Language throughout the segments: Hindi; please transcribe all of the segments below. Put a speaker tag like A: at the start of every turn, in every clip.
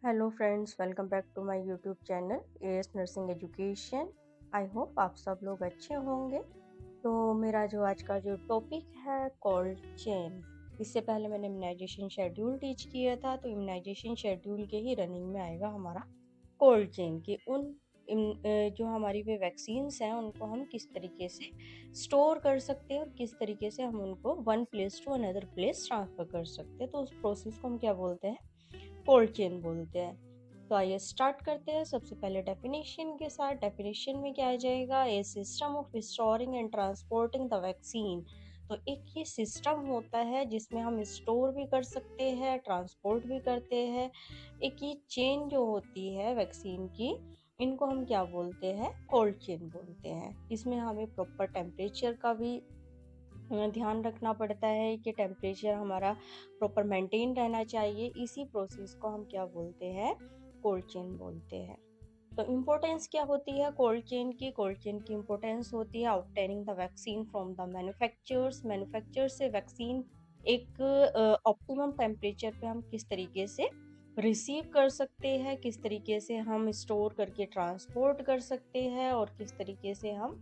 A: Hello friends, welcome back to my YouTube channel AS nursing education. I hope आप सब लोग अच्छे होंगे। तो मेरा जो आज का जो टॉपिक है कोल्ड चेन। इससे पहले मैंने इम्यूनाइजेशन शेड्यूल टीच किया था, तो इम्यूनाइजेशन शेड्यूल के ही रनिंग में आएगा हमारा कोल्ड चेन की जो हमारी वे वैक्सीन्स हैं उनको हम किस तरीके से स्टोर कर सकते हैं और किस तरीके से हम उनको one place to another place transfer कर सकते हैं। तो उस प्रोसेस को हम क्या बोलते हैं? कोल्ड चेन बोलते हैं। तो आइए स्टार्ट करते हैं। सबसे पहले डेफिनेशन के साथ। डेफिनेशन में क्या आ जाएगा? A system of storing and transporting the vaccine. तो एक ये सिस्टम होता है जिसमें हम स्टोर भी कर सकते हैं, ट्रांसपोर्ट भी करते हैं। एक ये चेन जो होती है वैक्सीन की, इनको हम क्या बोलते हैं? कोल्ड चेन बोलते हैं। इसमें हमें प्रॉपर टेम्परेचर का भी ध्यान रखना पड़ता है कि टेम्परेचर हमारा प्रॉपर मेंटेन रहना चाहिए। इसी प्रोसेस को हम क्या बोलते हैं? कोल्ड चेन बोलते हैं। तो इम्पोर्टेंस क्या होती है कोल्ड चेन की? कोल्ड चेन की इम्पोर्टेंस होती है obtaining the vaccine from the manufacturers से वैक्सीन एक ऑप्टिमम टेम्परेचर पे हम किस तरीके से रिसीव कर सकते हैं, किस तरीके से हम स्टोर करके ट्रांसपोर्ट कर सकते हैं और किस तरीके से हम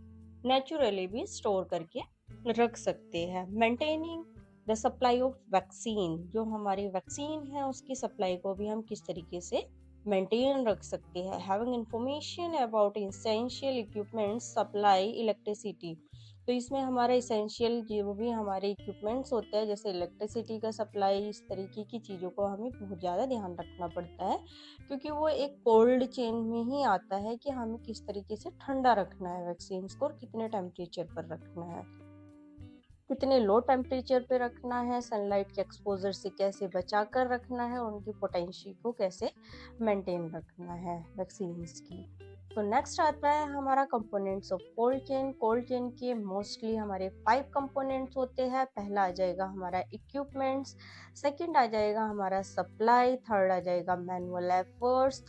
A: नेचुरली भी स्टोर करके रख सकते हैं। Maintaining the supply of vaccine, जो हमारी वैक्सीन है उसकी सप्लाई को भी हम किस तरीके से मेंटेन रख सकते हैं। Having information about essential equipments supply electricity. तो इसमें हमारा इसेंशियल जो भी हमारे इक्विपमेंट्स होते हैं, जैसे इलेक्ट्रिसिटी का सप्लाई, इस तरीके की चीज़ों को हमें बहुत ज़्यादा ध्यान रखना पड़ता है, क्योंकि वो एक कोल्ड चेन में ही आता है कि हमें किस तरीके से ठंडा रखना है वैक्सीन्स को और कितने टेम्परेचर पर रखना है, कितने लो टेम्परेचर पे रखना है, सनलाइट के एक्सपोजर से कैसे बचा कर रखना है और उनकी पोटेंशियल को कैसे मेंटेन रखना है वैक्सीन्स की। तो नेक्स्ट आता है हमारा components of cold chain. Cold chain के मोस्टली हमारे 5 कंपोनेंट्स होते हैं। पहला आ जाएगा हमारा इक्विपमेंट्स, सेकंड आ जाएगा हमारा सप्लाई, थर्ड आ जाएगा मैनुअल एफर्ट्स,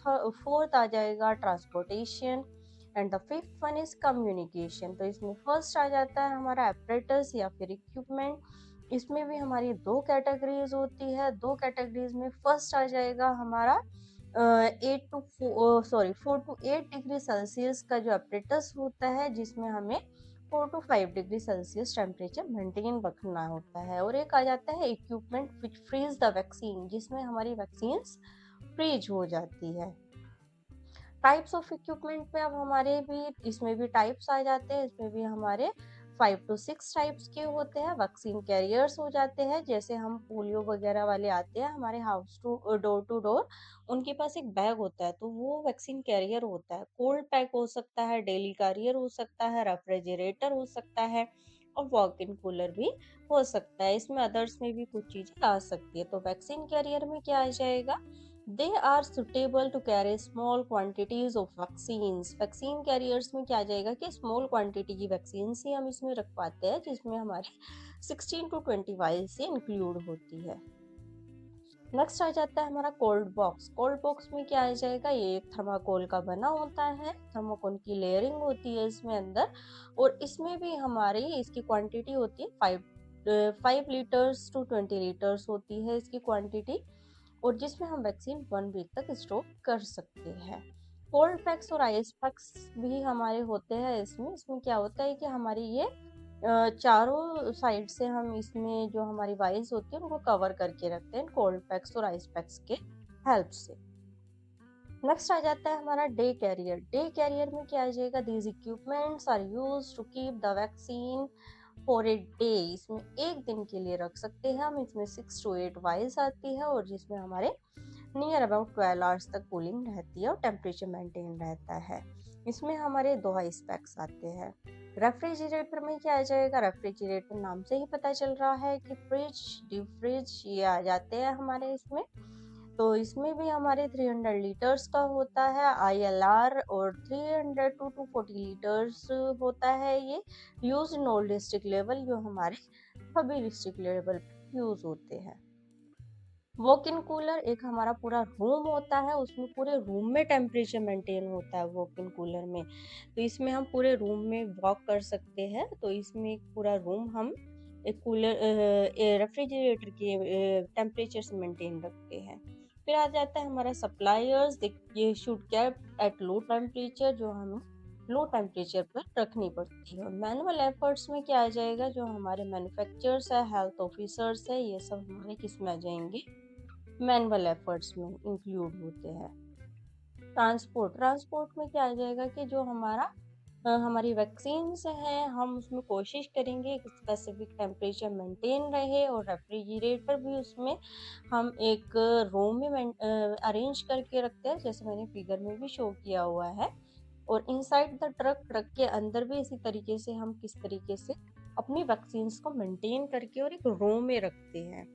A: फोर्थ आ जाएगा transportation and the fifth one is communication. तो इसमें फर्स्ट आ जाता है हमारा एपरेटस या फिर इक्विपमेंट। इसमें भी हमारी दो कैटेगरीज होती है। दो कैटेगरीज में फर्स्ट आ जाएगा हमारा 4 to 8 डिग्री सेल्सियस का जो एपरेटस होता है, जिसमें हमें 4 to 5 degree Celsius temperature maintain रखना होता है। और एक आ जाता है equipment which freeze the vaccine, जिसमें हमारी वैक्सीन्स फ्रीज हो जाती है। टाइप्स ऑफ इक्विपमेंट में अब हमारे भी इसमें भी टाइप्स आ जाते हैं। इसमें भी हमारे 5 to 6 टाइप्स के होते हैं। वैक्सीन कैरियर्स हो जाते हैं, जैसे हम पोलियो वगैरह वाले आते हैं हमारे हाउस टू डोर, उनके पास एक बैग होता है, तो वो वैक्सीन कैरियर होता है। कोल्ड पैक हो सकता है, डेली कैरियर हो सकता है, रेफ्रिजरेटर हो सकता है और वॉक इन कूलर भी हो सकता है। इसमें अदर्स में भी कुछ चीजें आ सकती है। तो वैक्सीन कैरियर में क्या आ जाएगा? They are suitable to carry small quantities of vaccines। Vaccine carriers में क्या आ जाएगा कि स्मॉल क्वांटिटी की वैक्सीन ही हम इसमें रख पाते हैं, जिसमें हमारे 16 to 20 वाइल से इंक्लूड होती है। नेक्स्ट आ जाता है हमारा कोल्ड बॉक्स। कोल्ड बॉक्स में क्या आ जाएगा? ये एक थर्माकोल का बना होता है। थर्माकोल की लेयरिंग होती है इसमें अंदर, और इसमें भी हमारी इसकी क्वांटिटी होती है 5 लीटर्स to 20 लीटर्स होती है इसकी क्वांटिटी, और जिसमें हम वैक्सीन 1 वीक तक स्टोर कर सकते हैं। कोल्ड पैक्स और आइस पैक्स भी हमारे होते हैं इसमें। इसमें क्या होता है कि हमारी ये चारों साइड से हम इसमें जो हमारी वाइल्स होती है उनको कवर करके रखते हैं कोल्ड पैक्स और आइस पैक्स के हेल्प से। नेक्स्ट आ जाता है हमारा डे कैरियर। डे कैरियर में क्या आ जाएगा? These equipments are used to keep the vaccine for a day. इसमें एक दिन के लिए रख सकते हैं हम। इसमें 6 to 8 वाइल्स आती है और जिसमें हमारे नियर अबाउट 12 आवर्स तक कूलिंग रहती है और टेम्परेचर मेंटेन रहता है। इसमें हमारे 2 आइस पैक्स आते हैं। रेफ्रिजरेटर में क्या आ जाएगा? रेफ्रिजरेटर नाम से ही पता चल रहा है कि फ्रिज, डीप फ्रिज ये आ जाते हैं हमारे इसमें। तो इसमें भी हमारे 300 लीटर्स का होता है ILR, और 300 to 240 लीटर्स होता है ये use in all district level, जो हमारे सभी डिस्ट्रिक्ट लेवल पे यूज होते हैं। वॉक इन कूलर एक हमारा पूरा रूम होता है, उसमें पूरे रूम में टेम्परेचर मेंटेन होता है वॉक इन कूलर में। तो इसमें हम पूरे रूम में वॉक कर सकते हैं। तो इसमें एक पूरा रूम हम एक कूलर रेफ्रिजरेटर के टेम्परेचर से मेंटेन रखते हैं। फिर आ जाता है हमारा सप्लायर्स, ये should kept at low temperature, जो हमें लो टेम्परेचर पर रखनी पड़ती है। मैनुअल एफर्ट्स में क्या आ जाएगा, जो हमारे मैन्युफैक्चरर्स है, हेल्थ ऑफिसर्स है, ये सब हमारे किस में आ जाएंगे, मैनुअल एफर्ट्स में इंक्लूड होते हैं। ट्रांसपोर्ट में क्या आ जाएगा कि जो हमारी वैक्सीन्स है, हम उसमें कोशिश करेंगे एक स्पेसिफिक टेम्परेचर मेंटेन रहे, और रेफ्रिजरेटर भी उसमें हम एक रो में अरेंज करके रखते हैं, जैसे मैंने फिगर में भी शो किया हुआ है। और इनसाइड द ट्रक के अंदर भी इसी तरीके से हम किस तरीके से अपनी वैक्सीन्स को मेंटेन करके और एक रो में रखते हैं,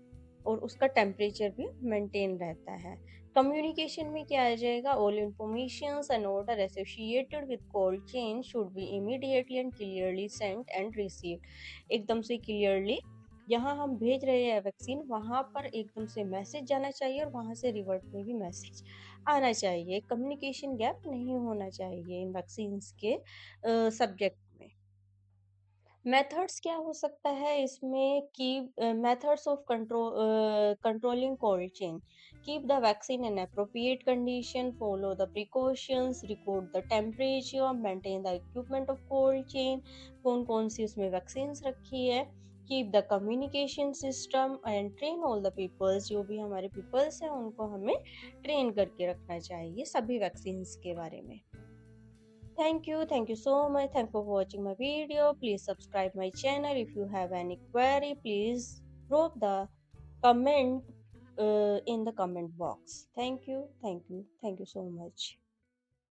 A: और उसका टेम्परेचर भी मेंटेन रहता है। कम्युनिकेशन में क्या आ जाएगा, all informations and order associated with cold chain should be immediately and clearly sent and received. एकदम से क्लियरली, यहाँ हम भेज रहे हैं वैक्सीन, वहाँ पर एकदम से मैसेज जाना चाहिए, और वहाँ से रिवर्ट में भी मैसेज आना चाहिए। कम्युनिकेशन गैप नहीं होना चाहिए इन वैक्सीन्स के सब्जेक्ट में। मेथड्स क्या हो सकता है इसमें कि methods of controlling cold chain, keep the vaccine in appropriate condition, follow the precautions, record the temperature, maintain the equipment of cold chain, कौन कौन सी उसमें वैक्सीन्स रखी है, keep the communication system and train all the peoples, जो भी हमारे पीपल्स हैं उनको हमें ट्रेन करके रखना चाहिए सभी वैक्सीन्स के बारे में। Thank you so much. Thank you for watching my video. Please subscribe my channel. If you have any query, please drop the comment in the comment box. Thank you so much.